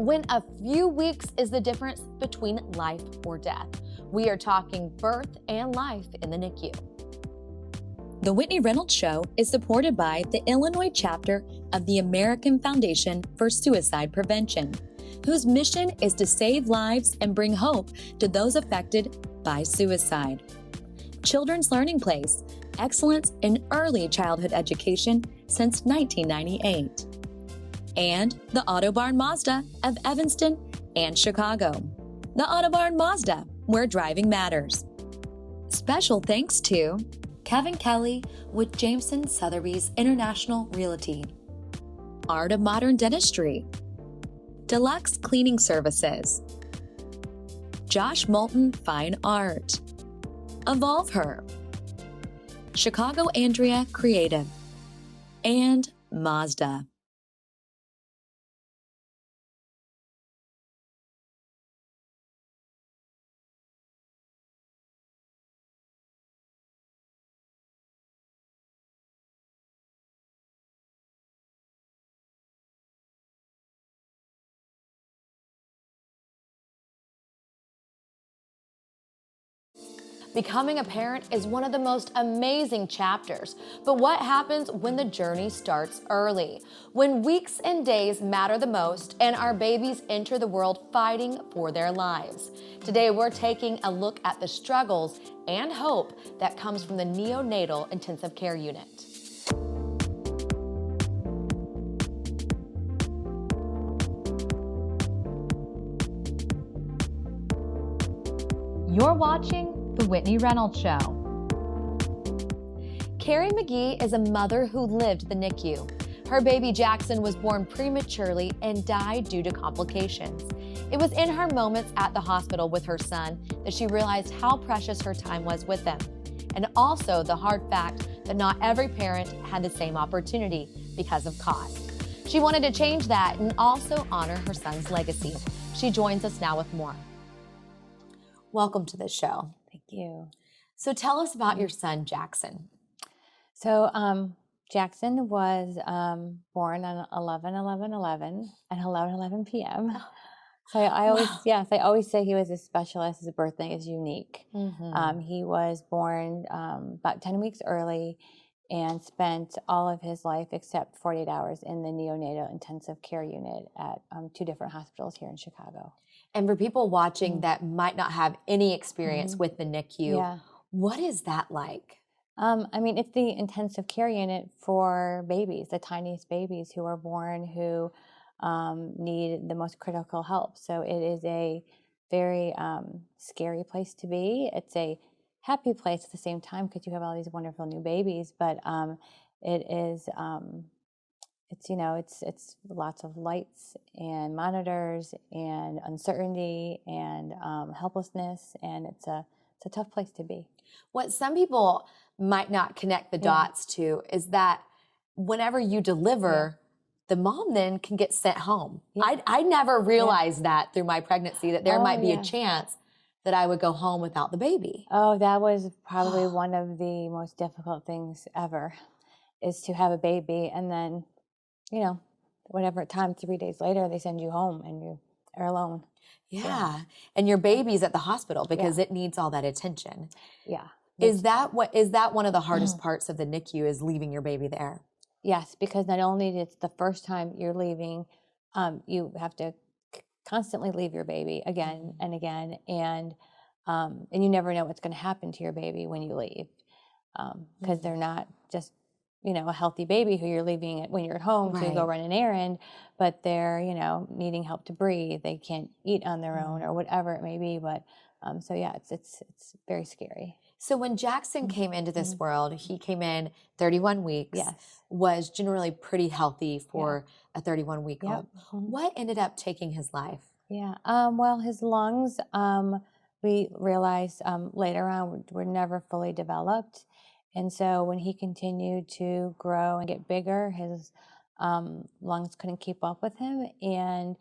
when a few weeks is the difference between life or death. We are talking birth and life in the NICU. The Whitney Reynolds Show is supported by the Illinois chapter of the American Foundation for Suicide Prevention, whose mission is to save lives and bring hope to those affected by suicide. Children's Learning Place, excellence in early childhood education since 1998. And the Auto Barn Mazda of Evanston and Chicago. The Auto Barn Mazda, where driving matters. Special thanks to Kevin Kelly with Jameson Sotheby's International Realty, Art of Modern Dentistry, Deluxe Cleaning Services, Josh Moulton Fine Art, Evolve Her, Chicago Andrea Creative, and Mazda. Becoming a parent is one of the most amazing chapters, but what happens when the journey starts early? When weeks and days matter the most and our babies enter the world fighting for their lives. Today, we're taking a look at the struggles and hope that comes from the neonatal intensive care unit. You're watching The Whitney Reynolds Show. Carrie McGee is a mother who lived the NICU. Her baby Jackson was born prematurely and died due to complications. It was in her moments at the hospital with her son that she realized how precious her time was with them, and also the hard fact that not every parent had the same opportunity because of cost. She wanted to change that and also honor her son's legacy. She joins us now with more. Welcome to the show. Thank you. So tell us about your son, Jackson. So Jackson was born on 11/11/11 at 11:11 p.m. So I always say he was as special as his birthday is unique. Mm-hmm. He was born about 10 weeks early and spent all of his life except 48 hours in the neonatal intensive care unit at 2 different hospitals here in Chicago. And for people watching that might not have any experience with the NICU, what is that like? I mean, it's the intensive care unit for babies, the tiniest babies who are born who need the most critical help. So it is a very scary place to be. It's a happy place at the same time because you have all these wonderful new babies, but it is... It's lots of lights and monitors and uncertainty and helplessness, and it's a tough place to be. What some people might not connect the dots to is that whenever you deliver, the mom then can get sent home. I never realized that through my pregnancy, that there might be a chance that I would go home without the baby. Oh, that was probably one of the most difficult things ever, is to have a baby and then, whatever time, 3 days later, they send you home and you are alone. Yeah. And your baby's at the hospital because it needs all that attention. Yeah. Is that one of the hardest parts of the NICU, is leaving your baby there? Yes, because not only it's the first time you're leaving, you have to constantly leave your baby again and again, and you never know what's going to happen to your baby when you leave, because they're not just a healthy baby who you're leaving when you're at home to go run an errand, but they're, needing help to breathe. They can't eat on their own or whatever it may be. But it's very scary. So when Jackson came into this world, he came in 31 weeks, was generally pretty healthy for a 31-week-old. What ended up taking his life? Well, his lungs, we realized later on, were never fully developed. And so when he continued to grow and get bigger, his lungs couldn't keep up with him. And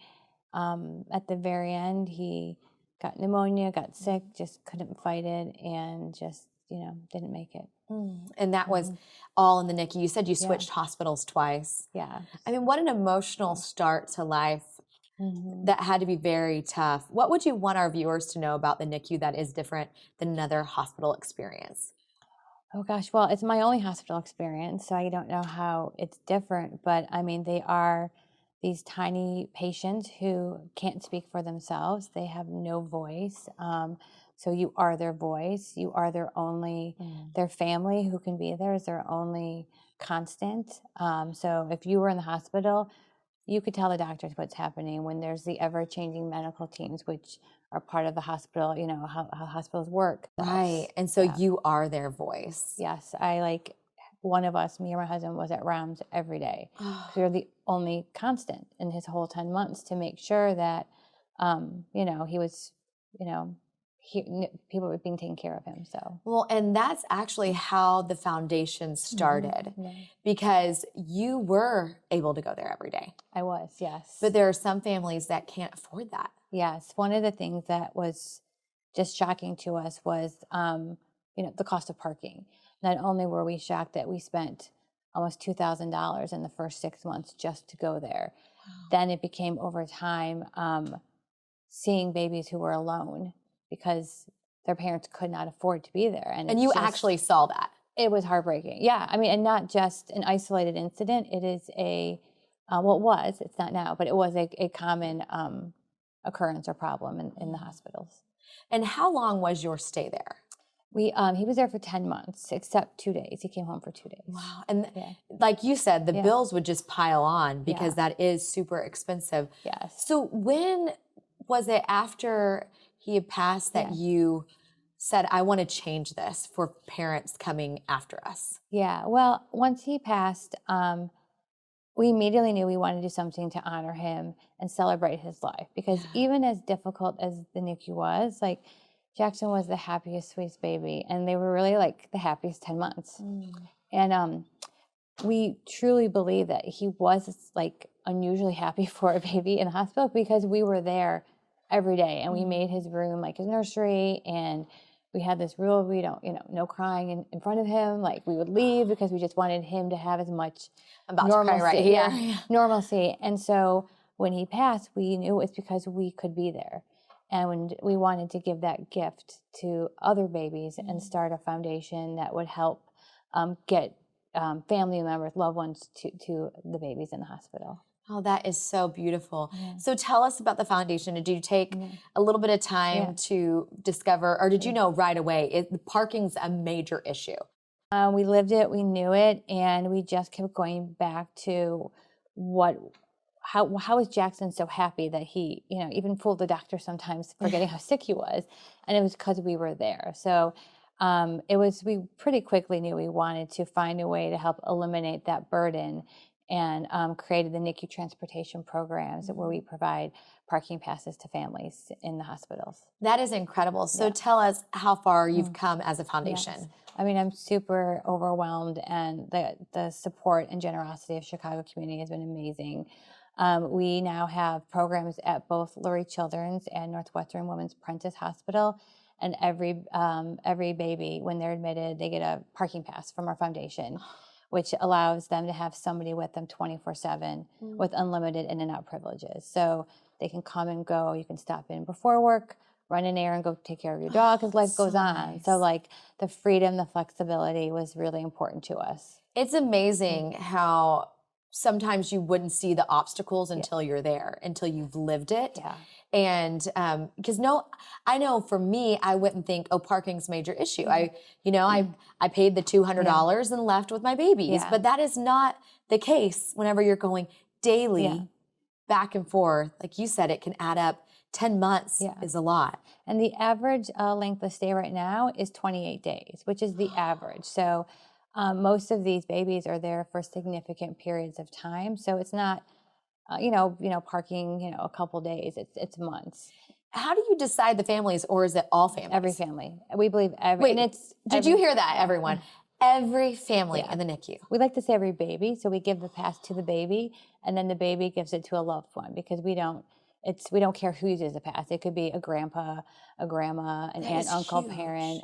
at the very end, he got pneumonia, got sick, just couldn't fight it, and just, didn't make it. And that was all in the NICU. You said you switched hospitals twice. Yeah. I mean, what an emotional start to life That had to be very tough. What would you want our viewers to know about the NICU that is different than another hospital experience? Oh gosh, well, it's my only hospital experience, so I don't know how it's different, but I mean, they are these tiny patients who can't speak for themselves. They have no voice. So you are their voice. You are their family who can be there is their only constant. So if you were in the hospital, you could tell the doctors what's happening when there's the ever-changing medical teams, which are part of the hospital, you know, how hospitals work. Right. And so you are their voice. Yes, one of us, me or my husband, was at rounds every day. We were the only constant in his whole 10 months to make sure that, you know, he was, you know, people were being taken care of him. So, Well, and that's actually how the foundation started, because you were able to go there every day. I was, yes. But there are some families that can't afford that. Yes, one of the things that was just shocking to us was, you know, the cost of parking. Not only were we shocked that we spent almost $2,000 in the first 6 months just to go there, then it became over time seeing babies who were alone because their parents could not afford to be there. And you actually saw that. It was heartbreaking. Yeah, I mean, and not just an isolated incident. It is it's not now, but it was a common occurrence or problem in the hospitals. And how long was your stay there? He was there for 10 months, except 2 days. He came home for 2 days. Wow. And like you said, the bills would just pile on because that is super expensive. Yes. So when was it after he had passed that you said, I want to change this for parents coming after us? Yeah. Well, once he passed, we immediately knew we wanted to do something to honor him and celebrate his life. Because even as difficult as the NICU was, like, Jackson was the happiest, sweetest baby, and they were really like the happiest 10 months. And we truly believe that he was like unusually happy for a baby in the hospital because we were there every day, and we made his room like his nursery, and we had this rule: we don't, you know, no crying in front of him. Like, we would leave because we just wanted him to have as much normalcy. And so when he passed, we knew it was because we could be there. And when we wanted to give that gift to other babies and start a foundation that would help get family members, loved ones to the babies in the hospital. Oh, that is so beautiful. So tell us about the foundation. Did you take a little bit of time to discover, or did you know right away, the parking's a major issue? We lived it, we knew it, and we just kept going back to how was Jackson so happy that he, you know, even fooled the doctor sometimes forgetting how sick he was, and it was because we were there. So we pretty quickly knew we wanted to find a way to help eliminate that burden, and created the NICU transportation programs where we provide parking passes to families in the hospitals. That is incredible. So tell us how far you've come as a foundation. Yes. I mean, I'm super overwhelmed, and the support and generosity of Chicago community has been amazing. We now have programs at both Lurie Children's and Northwestern Women's Prentice Hospital, and every baby, when they're admitted, they get a parking pass from our foundation, which allows them to have somebody with them 24/7 with unlimited in and out privileges. So they can come and go. You can stop in before work, run an errand, go take care of your dog as life goes on. Nice. So like the freedom, the flexibility was really important to us. It's amazing how sometimes you wouldn't see the obstacles until you're there, until you've lived it. Yeah. And because I know for me, I wouldn't think, oh, parking's a major issue. I paid the $200 and left with my babies, but that is not the case whenever you're going daily back and forth. Like you said, it can add up. 10 months is a lot. And the average length of stay right now is 28 days, which is the average. So most of these babies are there for significant periods of time. So it's not, parking, a couple days. It's months. How do you decide the families, or is it all families? Every family. We believe every. Wait, and did you hear that, everyone? Every family in the NICU. We like to say every baby, so we give the pass to the baby, and then the baby gives it to a loved one, because we don't we don't care who uses the pass. It could be a grandpa, a grandma, an That aunt, is uncle, huge. parent.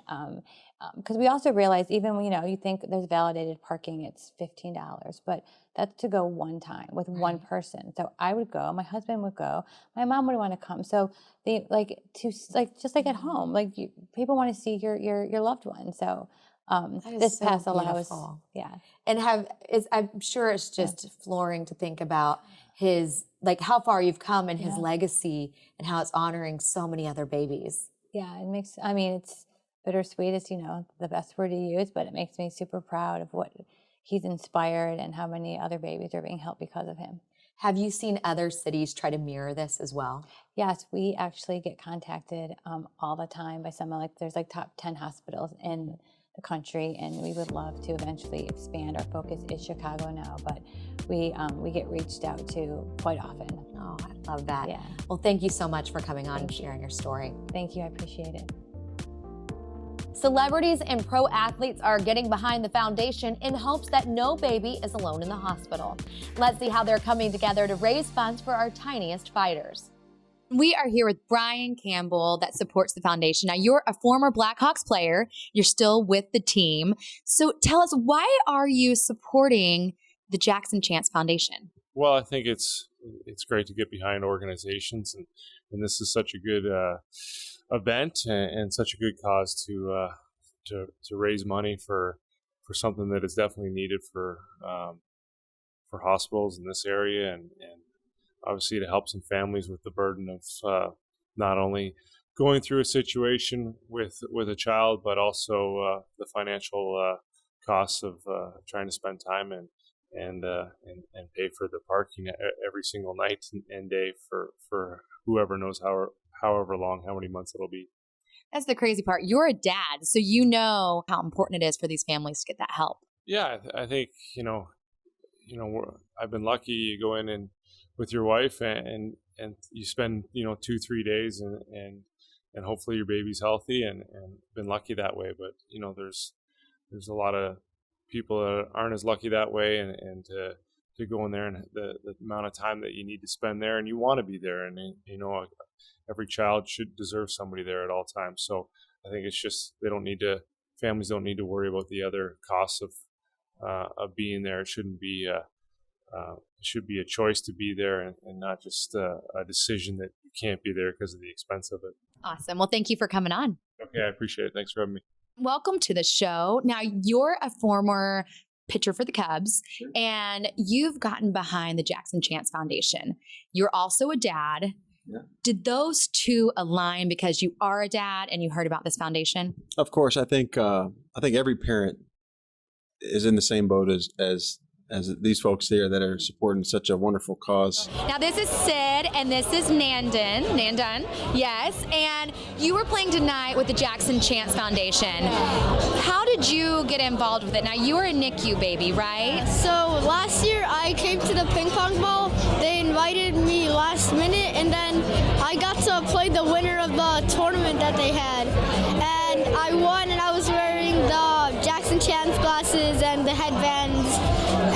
Because we also realize, even when, you think there's validated parking, it's $15, but that's to go one time with one person. So I would go, my husband would go, my mom would want to come. So they just like at home, people want to see your loved one. So That is this so pass allows, beautiful. yeah. And I'm sure it's just flooring to think about his, how far you've come and his legacy and how it's honoring so many other babies. Yeah, it's bittersweet is, the best word to use, but it makes me super proud of what he's inspired and how many other babies are being helped because of him. Have you seen other cities try to mirror this as well? Yes, we actually get contacted all the time by someone, there's top 10 hospitals in the country, and we would love to eventually expand. Our focus is Chicago now, but we get reached out to quite often. Oh, I love that. Yeah. Well, thank you so much for coming on and sharing your story. Thank you, I appreciate it. Celebrities and pro athletes are getting behind the foundation in hopes that no baby is alone in the hospital. Let's see how they're coming together to raise funds for our tiniest fighters. We are here with Brian Campbell that supports the foundation. Now, you're a former Blackhawks player. You're still with the team. So tell us, why are you supporting the Jackson Chance Foundation? Well, I think it's great to get behind organizations, and this is such a good event and such a good cause to raise money for something that is definitely needed for hospitals in this area, and obviously to help some families with the burden of not only going through a situation with a child, but also the financial costs of trying to spend time and pay for the parking every single night and day for whoever knows however long, how many months it'll be. That's the crazy part. You're a dad, so you know how important it is for these families to get that help. Yeah, I think I've been lucky. You go in and with your wife and you spend 2-3 days and hopefully your baby's healthy and been lucky that way. But there's a lot of people that aren't as lucky that way, and to go in there and the amount of time that you need to spend there, and you want to be there, and every child should deserve somebody there at all times. So I think it's just families don't need to worry about the other costs of being there. It shouldn't be it should be a choice to be there and not just a decision that you can't be there because of the expense of it. Awesome. Well, thank you for coming on. Okay, I appreciate it. Thanks for having me. Welcome to the show. Now, you're a former pitcher for the Cubs, and you've gotten behind the Jackson Chance Foundation. You're also a dad. Yeah. Did those two align because you are a dad and you heard about this foundation? Of course, I think every parent is in the same boat as these folks here that are supporting such a wonderful cause. Now, this is Sid, and this is Nandan, yes, and you were playing tonight with the Jackson Chance Foundation. How did you get involved with it? Now, you were a NICU baby, right? So last year I came to the ping pong ball. They invited me last minute, and then I got to play the winner of the tournament that they had. And I won, and I was wearing the Jackson Chance glasses and the headbands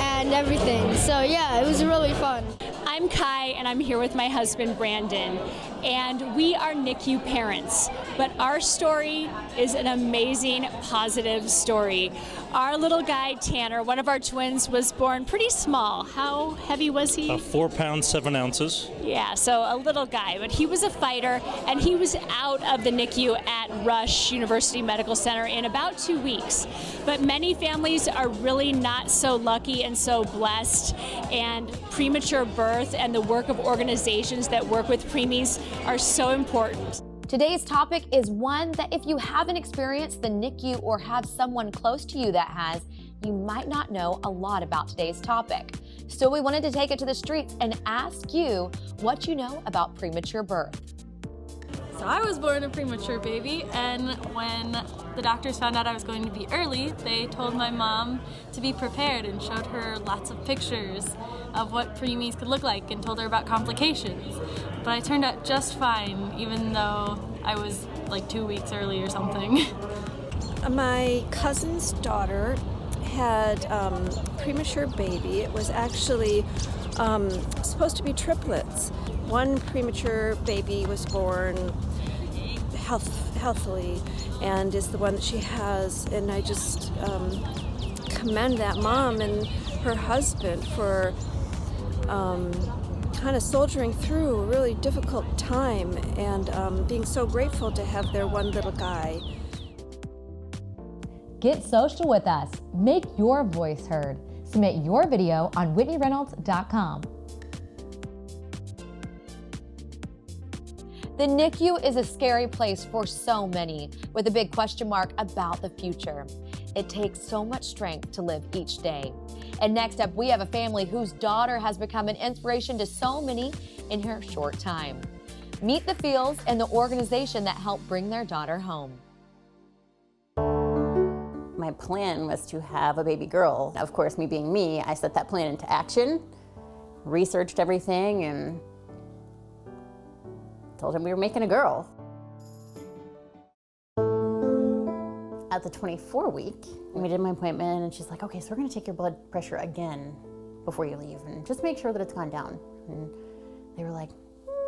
and everything. So yeah, it was really fun. I'm Kai, and I'm here with my husband, Brandon, and we are NICU parents, but our story is an amazing, positive story. Our little guy, Tanner, one of our twins, was born pretty small. How heavy was he? 4 pounds, 7 ounces. Yeah, so a little guy, but he was a fighter, and he was out of the NICU at Rush University Medical Center in about 2 weeks. But many families are really not so lucky and so blessed, and premature birth and the work of organizations that work with preemies are so important. Today's topic is one that if you haven't experienced the NICU or have someone close to you that has, you might not know a lot about today's topic. So we wanted to take it to the streets and ask you what you know about premature birth. So I was born a premature baby, and when the doctors found out I was going to be early, they told my mom to be prepared and showed her lots of pictures of what preemies could look like and told her about complications. But I turned out just fine, even though I was like 2 weeks early or something. My cousin's daughter had premature baby. It was actually supposed to be triplets. one premature baby was born healthily, and is the one that she has. And I just commend that mom and her husband for kind of soldiering through a really difficult time, and being so grateful to have their one little guy. Get social with us. Make your voice heard. Submit your video on WhitneyReynolds.com. The NICU is a scary place for so many, with a big question mark about the future. It takes so much strength to live each day. And next up, we have a family whose daughter has become an inspiration to so many in her short time. Meet the Fields and the organization that helped bring their daughter home. My plan was to have a baby girl. Of course, me being me, I set that plan into action, researched everything, and told him we were making a girl. At the 24 week, we did my appointment, and she's like, okay, so we're gonna take your blood pressure again before you leave, and just make sure that it's gone down. And they were like,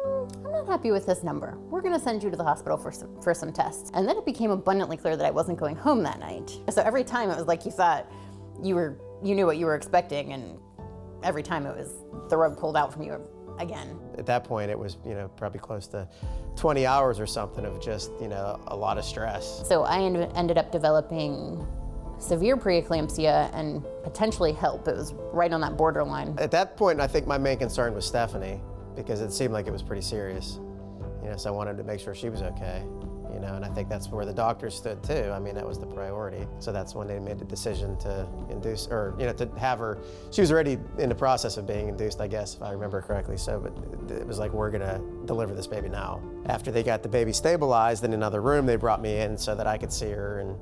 I'm not happy with this number. We're gonna send you to the hospital for some tests. And then it became abundantly clear that I wasn't going home that night. So every time it was like you thought you knew what you were expecting, and every time it was the rug pulled out from you again. At that point, it was, probably close to 20 hours or something of just, a lot of stress. So I ended up developing severe preeclampsia and potentially HELP. It was right on that borderline. At that point, I think my main concern was Stephanie, because it seemed like it was pretty serious. So I wanted to make sure she was okay, and I think that's where the doctors stood too. I mean, that was the priority. So that's when they made the decision to induce, or, to have her. She was already in the process of being induced, I guess, if I remember correctly. So, but it was like, we're gonna deliver this baby now. After they got the baby stabilized in another room, they brought me in so that I could see her, and,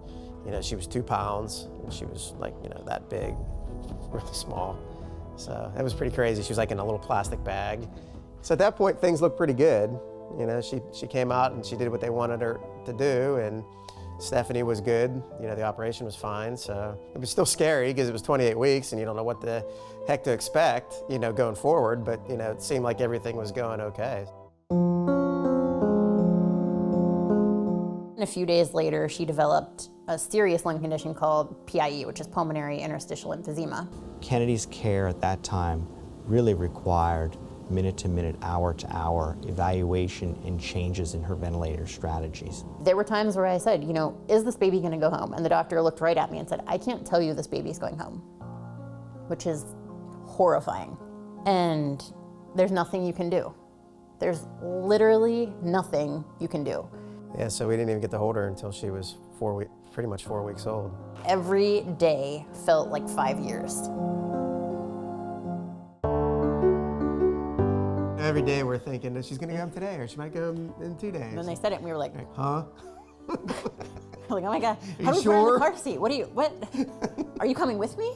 she was 2 pounds, and she was like, that big, really small. So that was pretty crazy. She was like in a little plastic bag. So at that point, things looked pretty good. She came out and she did what they wanted her to do, and Stephanie was good. The operation was fine. So it was still scary because it was 28 weeks and you don't know what the heck to expect, going forward, but, it seemed like everything was going okay. And a few days later, she developed a serious lung condition called PIE, which is pulmonary interstitial emphysema. Kennedy's care at that time really required minute-to-minute, hour-to-hour evaluation and changes in her ventilator strategies. There were times where I said, is this baby gonna go home? And the doctor looked right at me and said, I can't tell you this baby's going home, which is horrifying. And there's nothing you can do. There's literally nothing you can do. Yeah, so we didn't even get to hold her until she was pretty much 4 weeks old. Every day felt like 5 years. Every day we're thinking that she's gonna go home today, or she might go home in 2 days. And then they said it and we were like, huh? Like, oh my God, Are how you do we put her in sure? the car seat? What? Are you coming with me?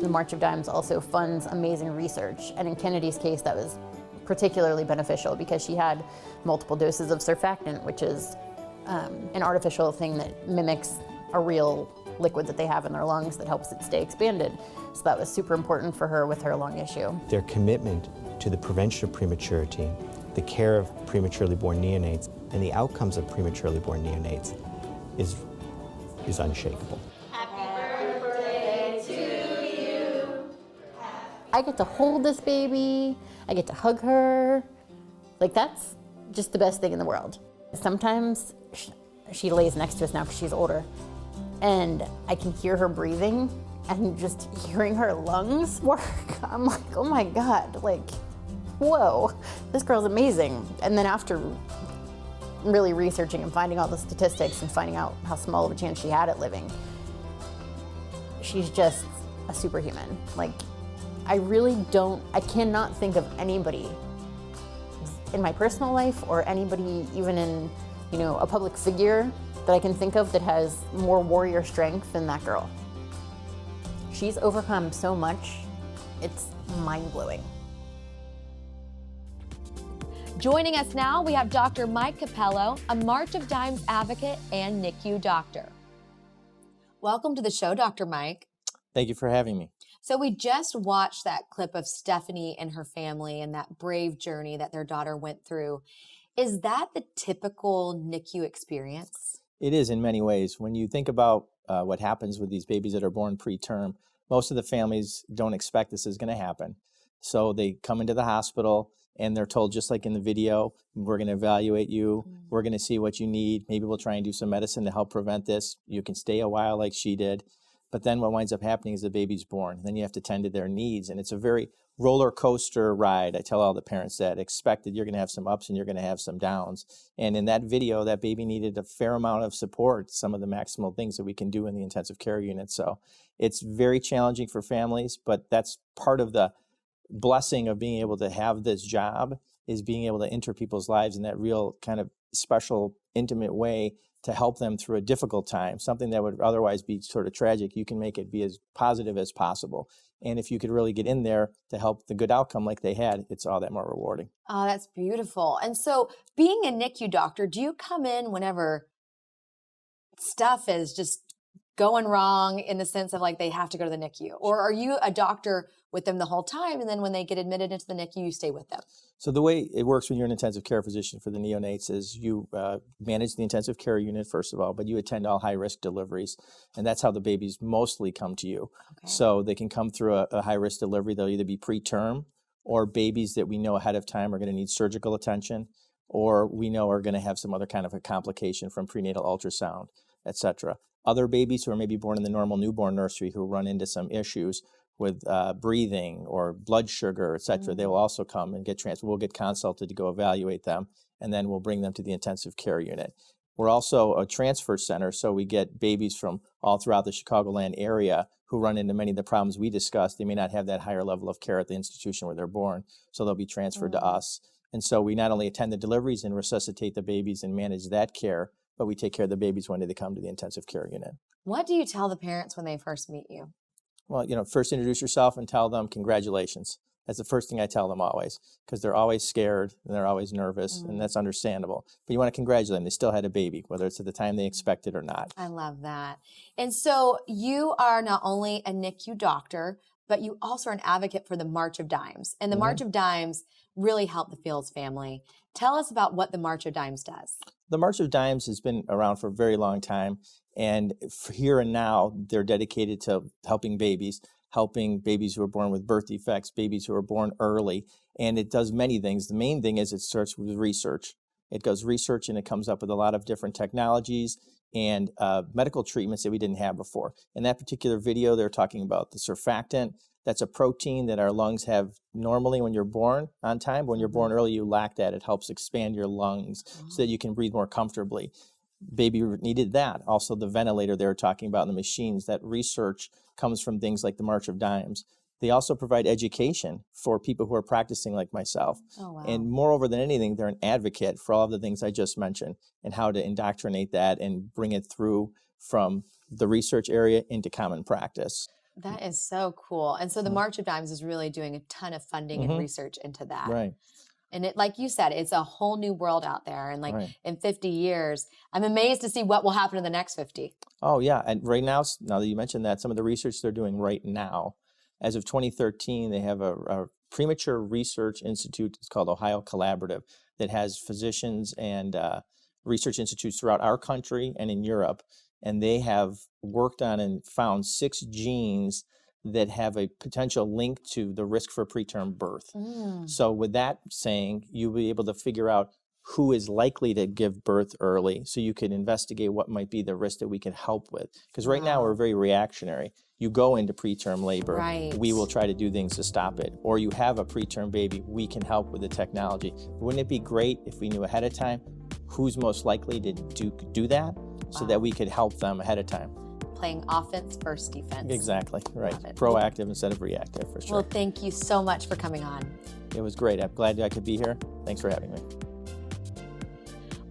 The March of Dimes also funds amazing research, and in Kennedy's case, that was particularly beneficial because she had multiple doses of surfactant, which is an artificial thing that mimics a real liquid that they have in their lungs that helps it stay expanded. So that was super important for her with her lung issue. Their commitment to the prevention of prematurity, the care of prematurely born neonates, and the outcomes of prematurely born neonates is unshakable. I get to hold this baby, I get to hug her. Like, that's just the best thing in the world. Sometimes she lays next to us now because she's older, and I can hear her breathing, and just hearing her lungs work, I'm like, oh my God, like, whoa, this girl's amazing. And then after really researching and finding all the statistics and finding out how small of a chance she had at living, she's just a superhuman. Like, I cannot think of anybody in my personal life or anybody even in, a public figure that I can think of that has more warrior strength than that girl. She's overcome so much, it's mind-blowing. Joining us now, we have Dr. Mike Capello, a March of Dimes advocate and NICU doctor. Welcome to the show, Dr. Mike. Thank you for having me. So we just watched that clip of Stephanie and her family and that brave journey that their daughter went through. Is that the typical NICU experience? It is in many ways. When you think about what happens with these babies that are born preterm, most of the families don't expect this is going to happen. So they come into the hospital and they're told, just like in the video, we're going to evaluate you. We're going to see what you need. Maybe we'll try and do some medicine to help prevent this. You can stay a while like she did. But then what winds up happening is the baby's born. Then you have to tend to their needs. And it's a very roller coaster ride. I tell all the parents that expected you're going to have some ups and you're going to have some downs. And in that video, that baby needed a fair amount of support, some of the maximal things that we can do in the intensive care unit. So it's very challenging for families, but that's part of the blessing of being able to have this job, is being able to enter people's lives in that real kind of special, intimate way to help them through a difficult time, something that would otherwise be sort of tragic. You can make it be as positive as possible. And if you could really get in there to help the good outcome like they had, it's all that more rewarding. Oh, that's beautiful. And so being a NICU doctor, do you come in whenever stuff is just going wrong in the sense of like they have to go to the NICU? Or are you a doctor with them the whole time, and then when they get admitted into the NICU, you stay with them? So the way it works when you're an intensive care physician for the neonates is you manage the intensive care unit, first of all, but you attend all high-risk deliveries, and that's how the babies mostly come to you. Okay. So they can come through a high-risk delivery. They'll either be preterm, or babies that we know ahead of time are going to need surgical attention, or we know are going to have some other kind of a complication from prenatal ultrasound, etc. Other babies who are maybe born in the normal newborn nursery who run into some issues with breathing or blood sugar, et cetera, they will also come and get transferred. We'll get consulted to go evaluate them, and then we'll bring them to the intensive care unit. We're also a transfer center, so we get babies from all throughout the Chicagoland area who run into many of the problems we discussed. They may not have that higher level of care at the institution where they're born, so they'll be transferred to us. And so we not only attend the deliveries and resuscitate the babies and manage that care, but we take care of the babies when they come to the intensive care unit. What do you tell the parents when they first meet you? Well, first introduce yourself and tell them congratulations. That's the first thing I tell them always, because they're always scared and they're always nervous, and that's understandable. But you want to congratulate them. They still had a baby, whether it's at the time they expected or not. I love that. And so you are not only a NICU doctor, but you also are an advocate for the March of Dimes. And the March of Dimes really helped the Fields family. Tell us about what the March of Dimes does. The March of Dimes has been around for a very long time. And for here and now, they're dedicated to helping babies who are born with birth defects, babies who are born early. And it does many things. The main thing is it starts with research. It goes research, and it comes up with a lot of different technologies and medical treatments that we didn't have before. In that particular video, they're talking about the surfactant. That's a protein that our lungs have normally when you're born on time. But when you're born early, you lack that. It helps expand your lungs so that you can breathe more comfortably. Baby needed that. Also, the ventilator they were talking about in the machines, that research comes from things like the March of Dimes. They also provide education for people who are practicing like myself. Oh, wow. And moreover than anything, they're an advocate for all of the things I just mentioned and how to indoctrinate that and bring it through from the research area into common practice. That is so cool. And so the March of Dimes is really doing a ton of funding and research into that. Right. And it, like you said, it's a whole new world out there. And in 50 years, I'm amazed to see what will happen in the next 50. Oh, yeah. And right now that you mentioned that, some of the research they're doing right now, as of 2013, they have a premature research institute. It's called Ohio Collaborative, that has physicians and research institutes throughout our country and in Europe. And they have worked on and found 6 genes that have a potential link to the risk for preterm birth. So with that saying, you'll be able to figure out who is likely to give birth early, so you can investigate what might be the risk that we can help with. Because right now we're very reactionary. You go into preterm labor, we will try to do things to stop it. Or you have a preterm baby, we can help with the technology. Wouldn't it be great if we knew ahead of time who's most likely to do that, so that we could help them ahead of time? Playing offense versus defense. Exactly, right. Proactive instead of reactive, for sure. Well, thank you so much for coming on. It was great. I'm glad I could be here. Thanks for having me.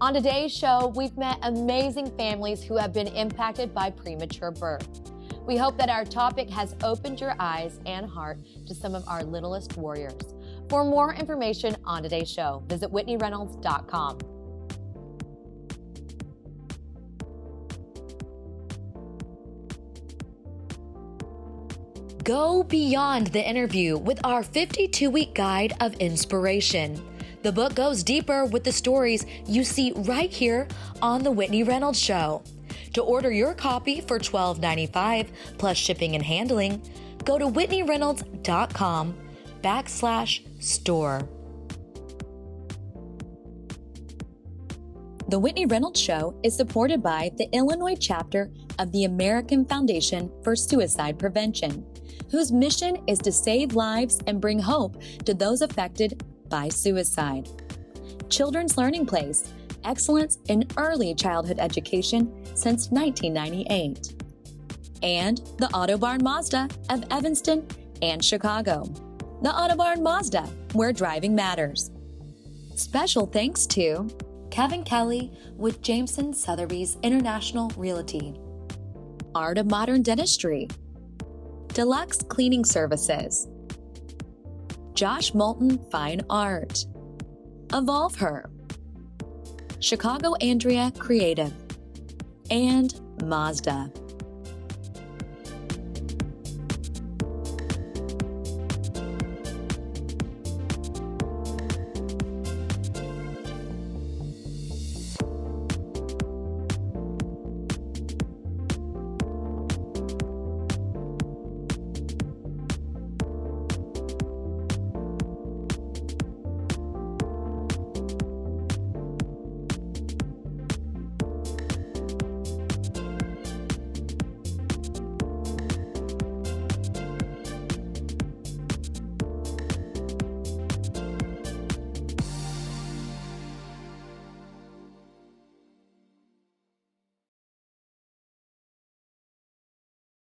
On today's show, we've met amazing families who have been impacted by premature birth. We hope that our topic has opened your eyes and heart to some of our littlest warriors. For more information on today's show, visit WhitneyReynolds.com. Go beyond the interview with our 52-week guide of inspiration. The book goes deeper with the stories you see right here on The Whitney Reynolds Show. To order your copy for $12.95 plus shipping and handling, go to whitneyreynolds.com/store. The Whitney Reynolds Show is supported by the Illinois chapter of the American Foundation for Suicide Prevention, whose mission is to save lives and bring hope to those affected by suicide. Children's Learning Place, excellence in early childhood education since 1998. And the Auto Barn Mazda of Evanston and Chicago. The Auto Barn Mazda, where driving matters. Special thanks to Kevin Kelly with Jameson Sotheby's International Realty. Art of Modern Dentistry. Deluxe Cleaning Services. Josh Moulton Fine Art. Evolve Her. Chicago Andrea Creative. And Mazda.